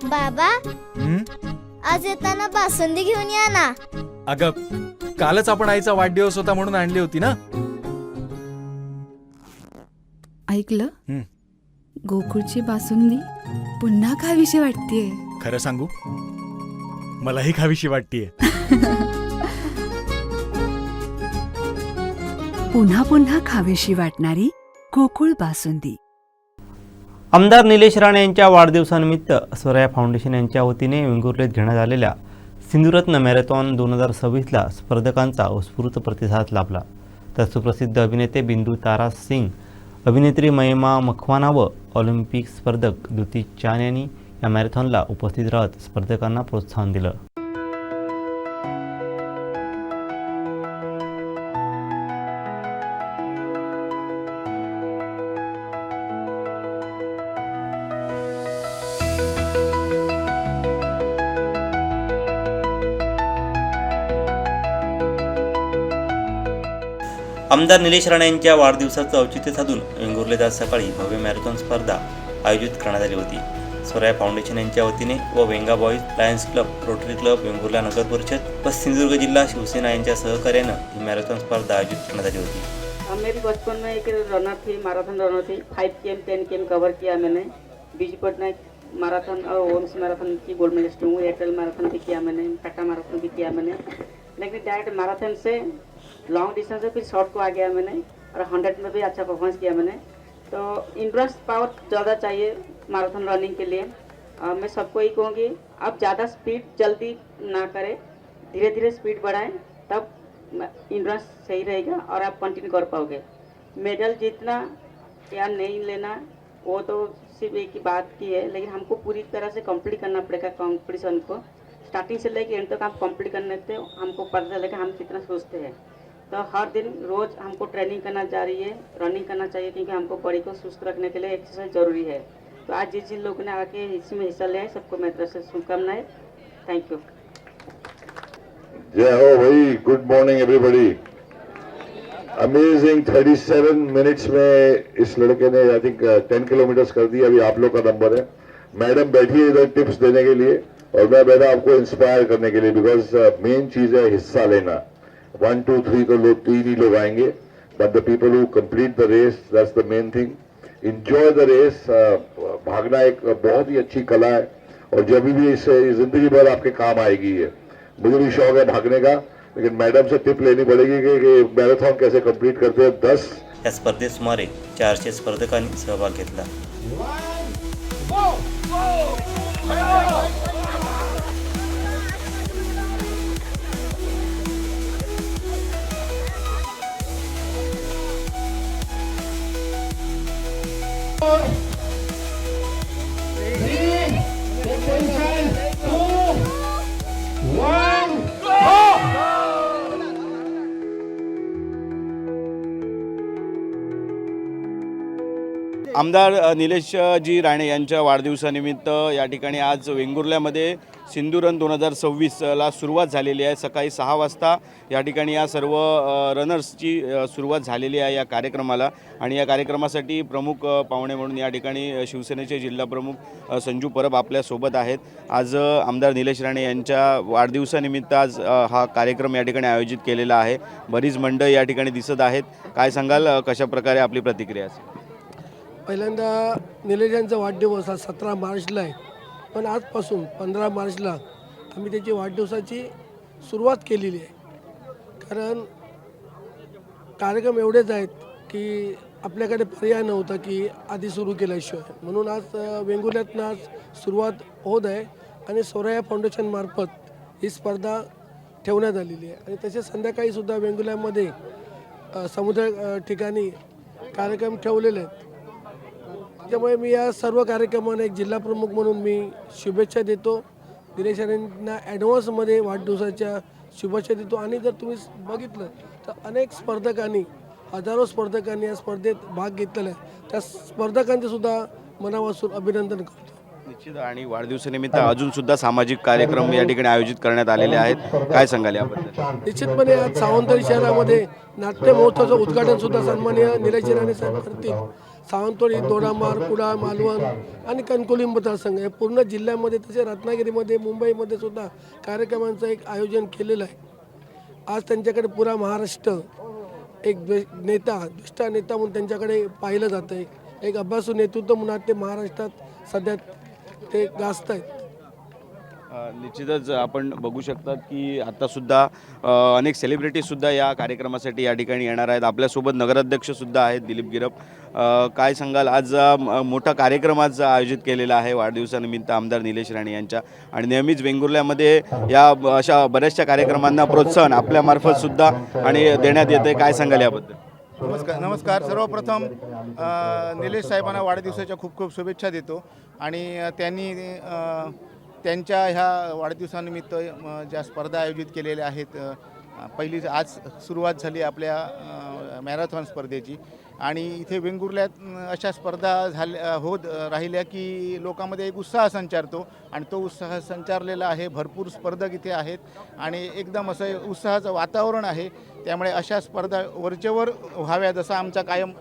बाबा, आज येताना बासुंदी घेऊन या ना. अगं, कालच आपण आईचा वाढदिवस होता म्हणून आणली होती ना. ऐकलं, गोकुळची बासुंदी पुन्हा खावीशी वाटतेय. खरं सांगू, मलाही खावीशी वाटतेय. पुन्हा पुन्हा खावीशी वाटणारी गोकुळ बासुंदी. आमदार निलेश राणे यांच्या वाढदिवसानिमित्त स्वराया फाउंडेशन यांच्या वतीने वेंगुर्लेत घेण्यात आलेल्या सिंधुरत्न मॅरेथॉन 2026ला स्पर्धकांचा उत्स्फूर्त प्रतिसाद लाभला. तर सुप्रसिद्ध अभिनेते बिंदू तारा सिंग, अभिनेत्री महिमा मखवाना व ऑलिम्पिक स्पर्धक द्युती चान यांनी या मॅरेथॉनला उपस्थित राहत स्पर्धकांना प्रोत्साहन दिलं. आमदार निलेश राणे यांच्या वाढदिवसाचं औचित्य साधून वेंगुर्लेत आज सकाळी भव्य मॅरेथॉन स्पर्धा आयोजित करण्यात आली होती. स्वराया फाउंडेशन यांच्या वतीने व Venga boys Lions Club, Rotary Club, Vengurla नगर परिषद व सिंधुदुर्ग जिल्हा शिवसेना यांच्या सहकार्यानं ही मॅरेथॉन स्पर्धा आयोजित करण्यात आली होती. मैं भी बचपन में एक रनर थी, मैराथन रनर थी. 5 km 10 km कवर किया मैंने. बीजी पटनायक मैराथन और ओम्स मैराथन की गोल्ड मेडलिस्ट हूँ. एयरटेल मैराथन भी किया मैंने, टाटा मैराथन भी किया मैंने. लेकिन डायरेक्ट मैराथन से लॉन्ग डिस्टेंस से फिर शॉर्ट को आ गया मैंने और 100 में भी अच्छा परफॉर्मेंस किया मैंने. तो इंड्योरेंस पावर ज़्यादा चाहिए मैराथन रनिंग के लिए. मैं सबको ही कहूँगी, आप ज़्यादा स्पीड जल्दी ना करें, धीरे धीरे स्पीड बढ़ाएं, तब इंड्योरेंस सही रहेगा और आप कंटिन्यू कर पाओगे. मेडल जीतना या नहीं लेना वो तो सिर्फ एक ही बात की है, लेकिन हमको पूरी तरह से कंप्लीट करना पड़ेगा कंपटीशन को. स्टार्टिंग से लेकर एंड तक हम कंप्लीट करने से हमको पता चलेगा हम कितना सोचते हैं. तो हर दिन रोज़ हमको ट्रेनिंग करना जारी है, रनिंग करना चाहिए, क्योंकि हमको बॉडी को सुस्त रखने के लिए एक्सरसाइज ज़रूरी है. तो आज जिन लोगों ने आके इसमें हिस्सा लिया है, सबको मेरी तरफ से शुभकामनाएं. Thank you. जय हो भाई. Good morning everybody. Amazing 37 minutes में इस लड़के ने आई थिंक 10 किलोमीटर्स कर दिया. अभी आप लोग का नंबर है. मैडम बैठी है इधर टिप्स देने के लिए और मैं बैठा आपको इंस्पायर करने के लिए, बिकॉज मेन चीज है हिस्सा लेना. 1 2 3 तो लोग 3 ही लोग आएंगे, but the people who complete the race, that's the main thing. Enjoy the race. भागना एक बहुत ही अच्छी कला है और जब भी इसे जिंदगी भर आपके काम आएगी है. मुझे भी शौक है भागने का, लेकिन मैडम से टिप लेनी पड़ेगी कि मैराथन कैसे कंप्लीट करते हैं. 10 या स्पर्धेत सुमारे 400 स्पर्धकांनी सहभाग घेतला. आमदार निलेशजी राणे यांच्या वाढदिवसानिमित्त या ठिकाणी आज वेंगुर्ल्यामध्ये सिंधुरन 2026ला सुरुवात झालेली आहे. सकाळी 6 वाजता या ठिकाणी या सर्व रनर्सची सुरुवात झालेली आहे या कार्यक्रमाला. आणि या कार्यक्रमासाठी प्रमुख पाहुणे म्हणून या ठिकाणी शिवसेनेचे जिल्हाप्रमुख संजू परब आपल्यासोबत आहेत. आज आमदार निलेश राणे यांच्या वाढदिवसानिमित्त आज हा कार्यक्रम या ठिकाणी आयोजित केलेला आहे. बरीच मंडळी या ठिकाणी दिसत आहेत. काय सांगाल, कशाप्रकारे आपली प्रतिक्रिया असेल? पहिल्यांदा निलेश यांचा वाढदिवस हा 17 मार्चला आहे, पण आजपासून 15 मार्चला आम्ही त्याची वाढदिवसाची सुरुवात केलेली आहे. कारण कार्यक्रम एवढेच आहेत की आपल्याकडे पर्याय नव्हता की आधी सुरू केल्याशिवाय. म्हणून आज वेंगुर्ल्यातनं आज सुरुवात होत आहे आणि स्वराया फाउंडेशनमार्फत ही स्पर्धा ठेवण्यात आलेली आहे. आणि तसेच संध्याकाळीसुद्धा वेंगुर्ल्यामध्ये समुद्र ठिकाणी कार्यक्रम ठेवलेले आहेत. त्यामुळे मी या सर्व कार्यक्रमांना एक जिल्हाप्रमुख म्हणून मी शुभेच्छा देतो. निलेश राणेंना ॲडव्हान्समध्ये वाढदिवसाच्या शुभेच्छा देतो. आणि जर तुम्ही बघितलं तर अनेक स्पर्धकांनी, हजारो स्पर्धकांनी या स्पर्धेत भाग घेतलेला आहे. त्या स्पर्धकांचेसुद्धा मनापासून अभिनंदन करतो. निश्चित. आणि वाढदिवसानिमित्त अजून सुद्धा सामाजिक कार्यक्रम या ठिकाणी आयोजित करण्यात आलेले आहेत. काय सांगाल याबद्दल? निश्चितपणे आज सावंतवाडी शहरामध्ये नाट्य महोत्सवाचं उद्घाटन सुद्धा सन्माननीय निलेश राणे साहेब करतील. सावंतवाडी, दोडामार्ग, कुडाळ, मालवण आणि कणकवली मतदारसंघ हे पूर्ण जिल्ह्यामध्ये, तसे रत्नागिरीमध्ये, मुंबईमध्ये सुद्धा कार्यक्रमांचं एक आयोजन केलेलं आहे. आज त्यांच्याकडे पुरा महाराष्ट्र एक नेता, दुष्ट नेता म्हणून त्यांच्याकडे पाहिलं जातं आहे. एक अभ्यासू नेतृत्व म्हणून ते महाराष्ट्रात सध्या ते गाजत आहेत. निश्चितच आपण बघू शकतात की आत्तासुद्धा अनेक सेलिब्रिटीजसुद्धा या कार्यक्रमासाठी या ठिकाणी येणार आहेत. आपल्यासोबत नगराध्यक्षसुद्धा आहेत दिलीप गिरप. काय सांगाल, आज मोठा कार्यक्रम आज आयोजित केलेला आहे वाढदिवसानिमित्त आमदार निलेश राणे यांच्या, आणि नेहमीच वेंगुर्ल्यामध्ये या अशा बऱ्याचशा कार्यक्रमांना प्रोत्साहन आपल्यामार्फतसुद्धा आणि देण्यात येते. काय सांगाल याबद्दल? नमस्कार. सर्वप्रथम निलेश साहेबांना वाढदिवसाच्या खूप खूप शुभेच्छा देतो. आणि त्यांनी त्यांच्या ह्या वाढदिवसानिमित्त ज्या स्पर्धा आयोजित केलेल्या आहेत, पहिली आज सुरुवात झाली आपल्या मॅरेथॉन स्पर्धेची, आणि इथे वेंगुर्ल्यात अशा स्पर्धा होत राहिल्या की लोकांमध्ये एक उत्साह संचारतो, आणि तो उत्साह संचारलेला आहे. भरपूर स्पर्धक इथे आहेत आणि एकदम असं उत्साहाचं वातावरण आहे. त्यामुळे अशा स्पर्धा वरचेवर व्हाव्यात असा आमचा कायम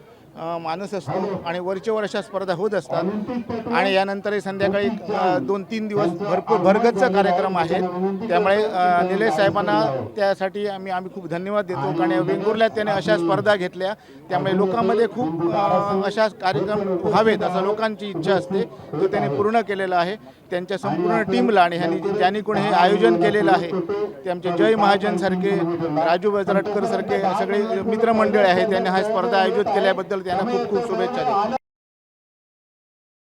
मानस असतो, आणि वरचेवर अशा स्पर्धा होत असतात. आणि यानंतरही संध्याकाळी 2-3 दिवस भरपूर भरगतचा कार्यक्रम आहे. त्यामुळे निलेश साहेबांना त्यासाठी आम्ही खूप धन्यवाद देतो, कारण वेंगुर्ल्यात त्याने अशा स्पर्धा घेतल्या. त्यामुळे लोकांमध्ये खूप अशा कार्यक्रम व्हावेत असं लोकांची इच्छा असते, तो त्यांनी पूर्ण केलेला आहे. त्यांच्या संपूर्ण टीमला आणि ज्यांनी कोणी हे आयोजन केलेलं आहे ते आमचे जय महाजनसारखे, राजू बजरटकर सारखे सगळे मित्रमंडळ आहे, त्यांनी हा स्पर्धा आयोजित केल्याबद्दल त्यांना खूप खूप शुभेच्छा देतो.